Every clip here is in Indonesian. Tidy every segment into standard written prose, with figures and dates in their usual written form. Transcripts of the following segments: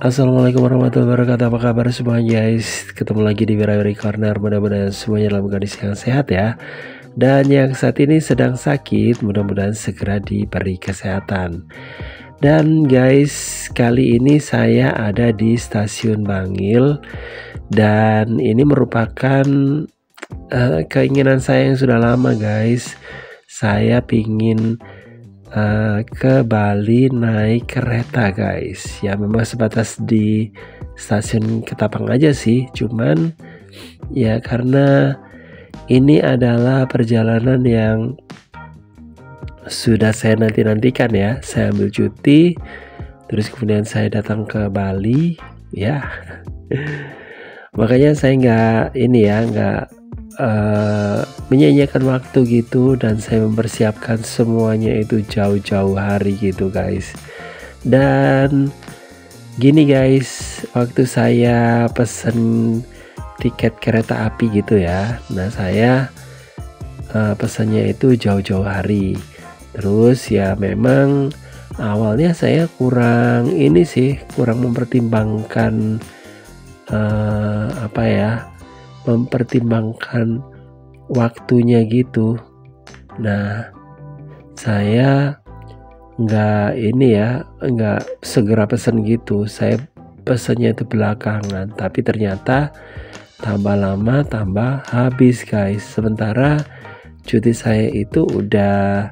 Assalamualaikum warahmatullahi wabarakatuh. Apa kabar semua guys? Ketemu lagi di Wirawiri Corner. Mudah-mudahan semuanya dalam kondisi yang sehat ya. Dan yang saat ini sedang sakit, mudah-mudahan segera diberi kesehatan. Dan guys, kali ini saya ada di Stasiun Bangil. Dan ini merupakan keinginan saya yang sudah lama guys. Saya pingin ke Bali naik kereta guys. Ya memang sebatas di stasiun Ketapang aja sih, cuman ya karena ini adalah perjalanan yang sudah saya nantikan ya. Saya ambil cuti, terus kemudian saya datang ke Bali ya. Makanya saya nggak menyanyiakan waktu gitu, dan saya mempersiapkan semuanya itu jauh-jauh hari gitu guys. Dan gini guys, waktu saya pesen tiket kereta api gitu ya, nah saya pesannya itu jauh-jauh hari. Terus ya memang awalnya saya kurang mempertimbangkan mempertimbangkan waktunya gitu. Nah saya nggak segera pesen gitu, saya pesennya itu belakangan, tapi ternyata tambah lama tambah habis guys. Sementara cuti saya itu udah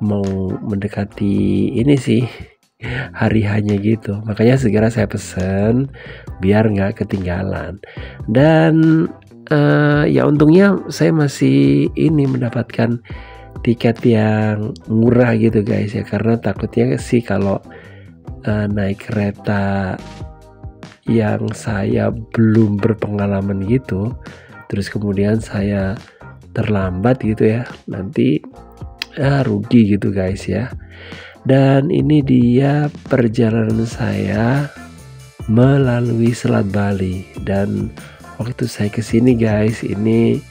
mau mendekati hari hanya gitu, makanya segera saya pesen biar nggak ketinggalan. Dan ya untungnya saya masih mendapatkan tiket yang murah gitu guys ya, karena takutnya sih kalau naik kereta yang saya belum berpengalaman gitu, terus kemudian saya terlambat gitu ya, nanti rugi gitu guys ya. Dan ini dia perjalanan saya melalui Selat Bali. Dan waktu saya kesini guys, ini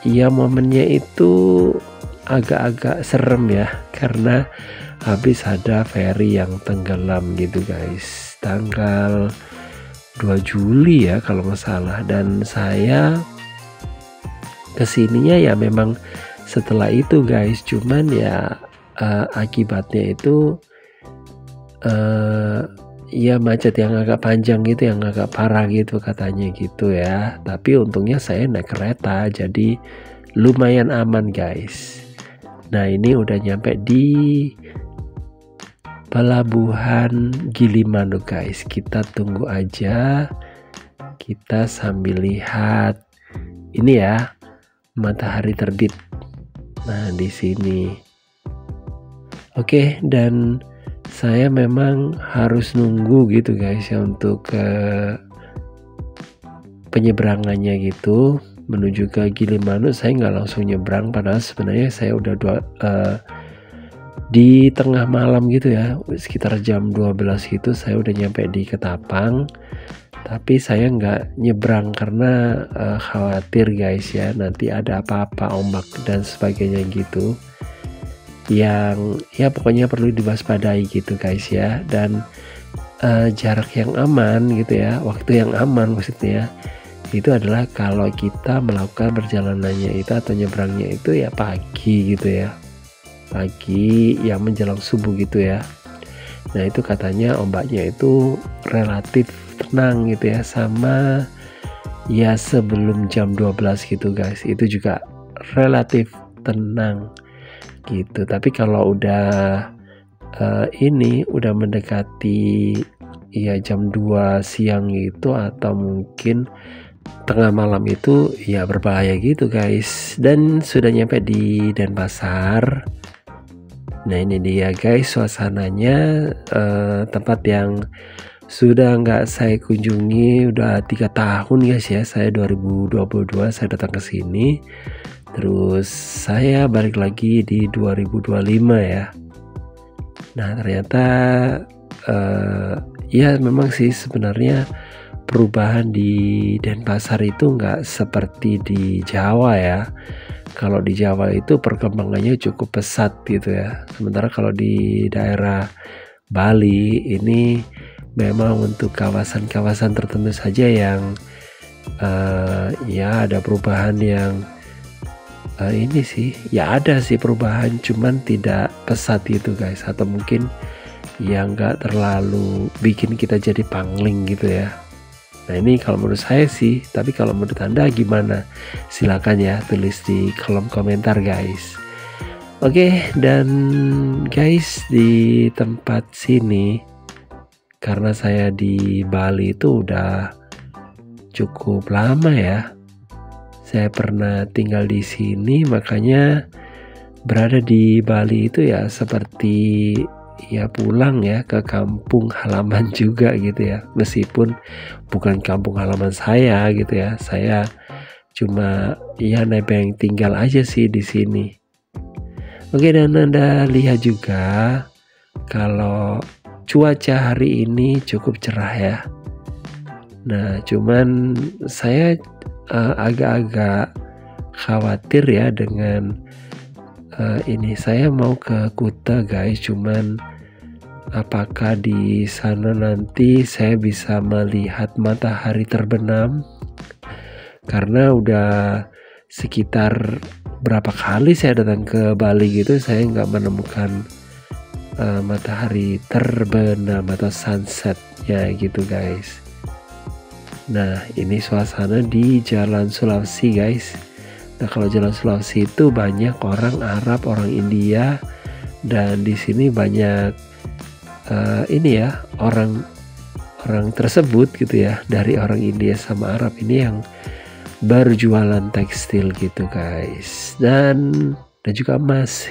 ya momennya itu agak-agak serem ya, karena habis ada ferry yang tenggelam gitu guys, tanggal 2 Juli ya kalau nggak salah. Dan saya kesininya ya memang setelah itu guys, cuman ya akibatnya itu ya macet yang agak panjang gitu, yang agak parah gitu katanya gitu ya. Tapi untungnya saya naik kereta, jadi lumayan aman guys. Nah ini udah nyampe di Pelabuhan Gilimanuk guys. Kita tunggu aja, kita sambil lihat ini ya, matahari terbit. Nah di sini. Oke, dan saya memang harus nunggu gitu guys ya untuk penyeberangannya gitu menuju ke Gilimanuk. Saya nggak langsung nyebrang, padahal sebenarnya saya udah di tengah malam gitu ya, sekitar jam 12 gitu saya udah nyampe di Ketapang. Tapi saya nggak nyebrang karena khawatir guys ya, nanti ada apa-apa, ombak dan sebagainya gitu, yang ya pokoknya perlu diwaspadai gitu guys ya. Dan jarak yang aman gitu ya, waktu yang aman maksudnya itu adalah kalau kita melakukan perjalanannya itu atau nyebrangnya itu ya pagi gitu ya, pagi yang menjelang subuh gitu ya. Nah itu katanya ombaknya itu relatif tenang gitu ya, sama ya sebelum jam 12 gitu guys, itu juga relatif tenang gitu. Tapi kalau udah udah mendekati ya jam 2 siang gitu, atau mungkin tengah malam itu ya berbahaya gitu guys. Dan sudah nyampe di Denpasar. Nah ini dia guys suasananya, tempat yang sudah nggak saya kunjungi udah 3 tahun guys ya. Saya 2022 saya datang ke sini, terus saya balik lagi di 2025 ya. Nah ternyata ya memang sih sebenarnya perubahan di Denpasar itu nggak seperti di Jawa ya. Kalau di Jawa itu perkembangannya cukup pesat gitu ya. Sementara kalau di daerah Bali ini memang untuk kawasan-kawasan tertentu saja yang ya ada perubahan yang ini sih, ya ada sih perubahan, cuman tidak pesat gitu guys, atau mungkin yang nggak terlalu bikin kita jadi pangling gitu ya. Nah ini kalau menurut saya sih, tapi kalau menurut Anda gimana? Silakan ya tulis di kolom komentar guys. Oke, dan guys di tempat sini, karena saya di Bali itu udah cukup lama ya. Saya pernah tinggal di sini, makanya berada di Bali itu ya seperti ya pulang ya ke kampung halaman juga gitu ya, meskipun bukan kampung halaman saya gitu ya, saya cuma ya nebeng tinggal aja sih di sini. Oke, dan Anda lihat juga kalau cuaca hari ini cukup cerah ya. Nah cuman saya agak-agak khawatir ya dengan ini. Saya mau ke Kuta guys, cuman apakah di sana nanti saya bisa melihat matahari terbenam? Karena udah sekitar berapa kali saya datang ke Bali gitu, saya nggak menemukan matahari terbenam atau sunset ya gitu guys. Nah ini suasana di Jalan Sulawesi guys. Nah kalau Jalan Sulawesi itu banyak orang Arab, orang India, dan di sini banyak ini ya orang tersebut gitu ya, dari orang India sama Arab ini yang berjualan tekstil gitu guys, dan juga emas.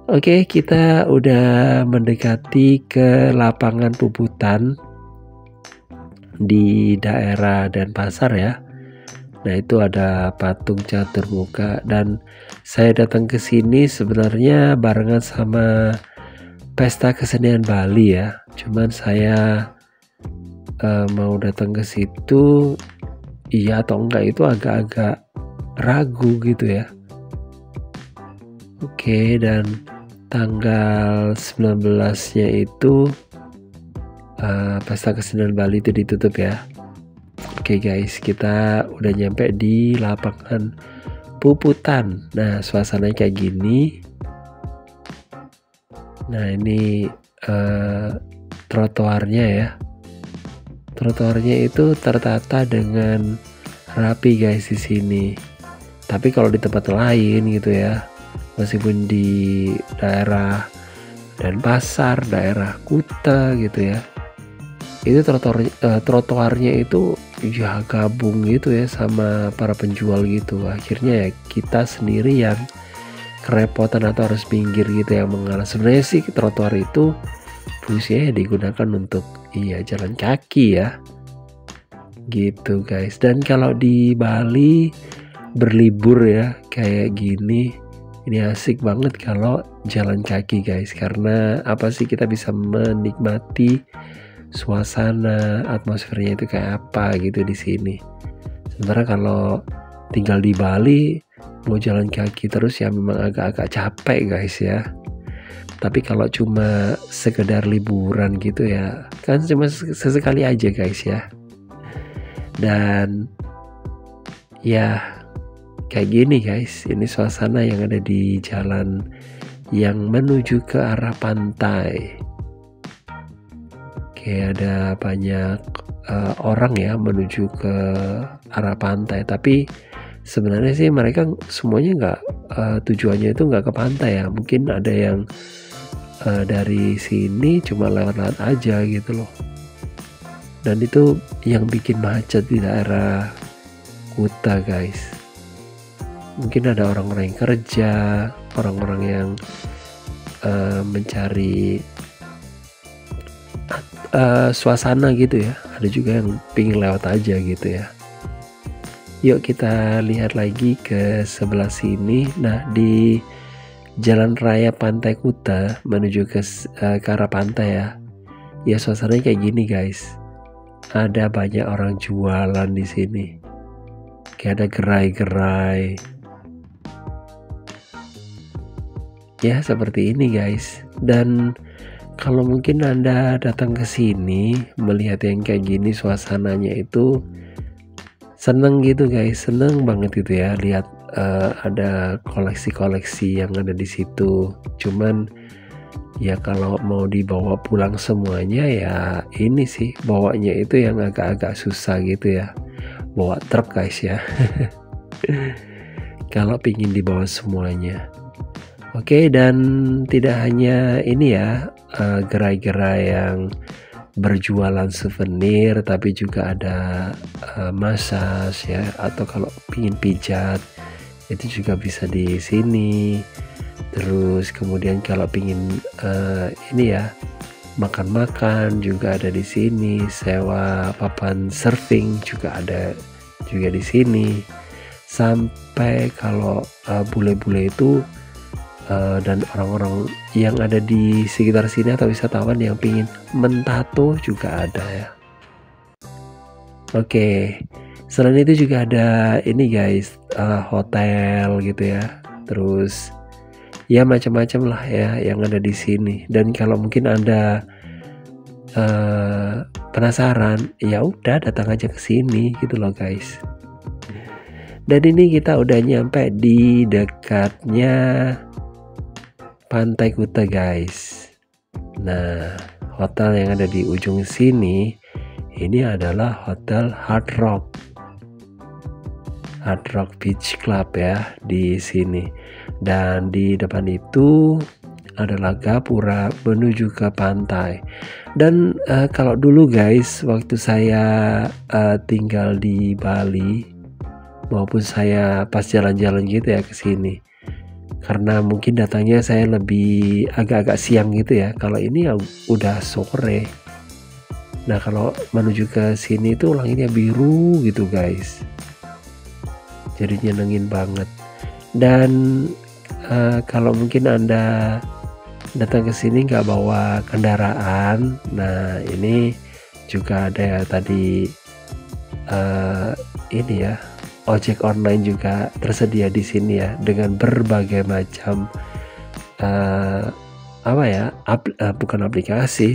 Oke, kita udah mendekati ke lapangan puputan di daerah Denpasar ya. Nah itu ada patung catur muka, dan saya datang ke sini sebenarnya barengan sama pesta kesenian Bali ya. Cuman saya mau datang ke situ iya atau enggak itu agak-agak ragu gitu ya. Oke, dan tanggal 19-nya itu pesta kesenian Bali itu ditutup ya. Oke guys, kita udah nyampe di lapangan puputan. Nah suasananya kayak gini. Nah ini trotoarnya ya. Trotoarnya itu tertata dengan rapi guys di sini. Tapi kalau di tempat lain gitu ya, meskipun di daerah Denpasar, daerah Kuta gitu ya, itu trotoarnya itu ya gabung gitu ya sama para penjual gitu. Akhirnya ya kita sendiri yang kerepotan atau harus minggir gitu yang mengalah. Sebenarnya sih trotoar itu fungsinya digunakan untuk jalan kaki ya gitu guys. Dan kalau di Bali berlibur ya kayak gini, ini asik banget kalau jalan kaki guys, karena apa sih, kita bisa menikmati suasana, atmosfernya itu kayak apa gitu di sini. Sementara kalau tinggal di Bali mau jalan kaki terus ya memang agak-agak capek guys ya. Tapi kalau cuma sekedar liburan gitu ya kan cuma sesekali aja guys ya. Dan ya kayak gini guys, ini suasana yang ada di jalan yang menuju ke arah pantai. Kayak ada banyak orang ya menuju ke arah pantai, tapi sebenarnya sih mereka semuanya nggak tujuannya itu nggak ke pantai ya. Mungkin ada yang dari sini cuma lewat-lewat aja gitu loh. Dan itu yang bikin macet di daerah Kuta guys. Mungkin ada orang-orang yang kerja, orang-orang yang mencari suasana gitu ya. Ada juga yang pingin lewat aja gitu ya. Yuk kita lihat lagi ke sebelah sini. Nah di Jalan Raya Pantai Kuta menuju ke arah pantai ya. Ya suasananya kayak gini guys. Ada banyak orang jualan di sini. Kayak ada gerai-gerai. Ya seperti ini guys. Dan kalau mungkin Anda datang ke sini melihat yang kayak gini, suasananya itu seneng gitu guys, seneng banget gitu ya lihat ada koleksi-koleksi yang ada di situ. Cuman ya kalau mau dibawa pulang semuanya ya ini sih bawanya itu yang agak-agak susah gitu ya, bawa truk guys ya. Kalau pingin dibawa semuanya. Oke, dan tidak hanya ini ya gerai-gerai yang berjualan souvenir, tapi juga ada massage ya, atau kalau pingin pijat itu juga bisa di sini. Terus kemudian kalau pingin ini ya makan-makan juga ada di sini, sewa papan surfing juga ada juga di sini. Sampai kalau bule-bule itu dan orang-orang yang ada di sekitar sini atau wisatawan yang pingin mentato juga ada ya. Oke, selain itu juga ada ini guys, hotel gitu ya. Terus ya macam-macam lah ya yang ada di sini. Dan kalau mungkin Anda penasaran, ya udah datang aja ke sini gitu loh guys. Dan ini kita udah nyampe di dekatnya Pantai Kuta guys. Nah, hotel yang ada di ujung sini ini adalah Hotel Hard Rock Beach Club ya di sini. Dan di depan itu adalah gapura menuju ke pantai. Dan kalau dulu guys, waktu saya tinggal di Bali maupun saya pas jalan-jalan gitu ya ke sini, karena mungkin datangnya saya lebih agak-agak siang gitu ya. Kalau ini ya udah sore. Nah kalau menuju ke sini itu langitnya biru gitu guys, jadi nyenengin banget. Dan kalau mungkin Anda datang ke sini nggak bawa kendaraan, nah ini juga ada ya tadi ini ya, ojek online juga tersedia di sini ya, dengan berbagai macam bukan aplikasi,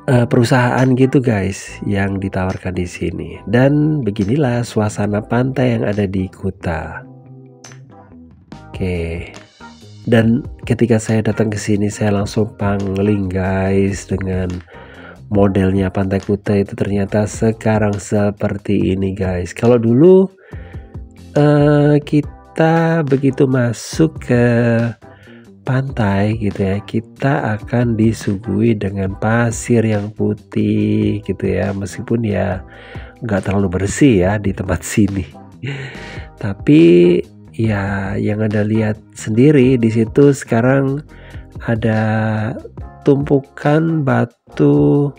perusahaan gitu guys yang ditawarkan di sini. Dan beginilah suasana pantai yang ada di Kuta. Oke. Dan ketika saya datang ke sini saya langsung pangling guys dengan modelnya Pantai Kuta itu ternyata sekarang seperti ini guys. Kalau dulu kita begitu masuk ke pantai gitu ya, kita akan disuguhi dengan pasir yang putih gitu ya, meskipun ya nggak terlalu bersih ya di tempat sini. Tapi ya yang Anda lihat sendiri di situ sekarang ada tumpukan batu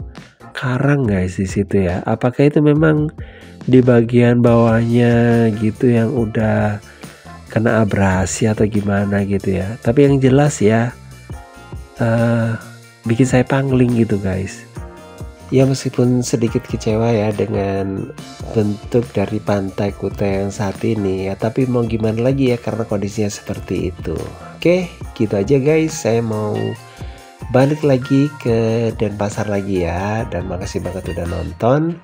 karang guys di situ ya. Apakah itu memang di bagian bawahnya gitu yang udah kena abrasi atau gimana gitu ya? Tapi yang jelas ya bikin saya pangling gitu guys. Ya meskipun sedikit kecewa ya dengan bentuk dari Pantai Kuta yang saat ini ya, tapi mau gimana lagi ya karena kondisinya seperti itu. Oke, gitu aja guys. Saya mau balik lagi ke Denpasar lagi ya, dan makasih banget udah nonton.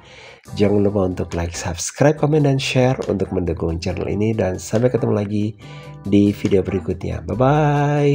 Jangan lupa untuk like, subscribe, komen, dan share untuk mendukung channel ini, dan sampai ketemu lagi di video berikutnya. Bye bye.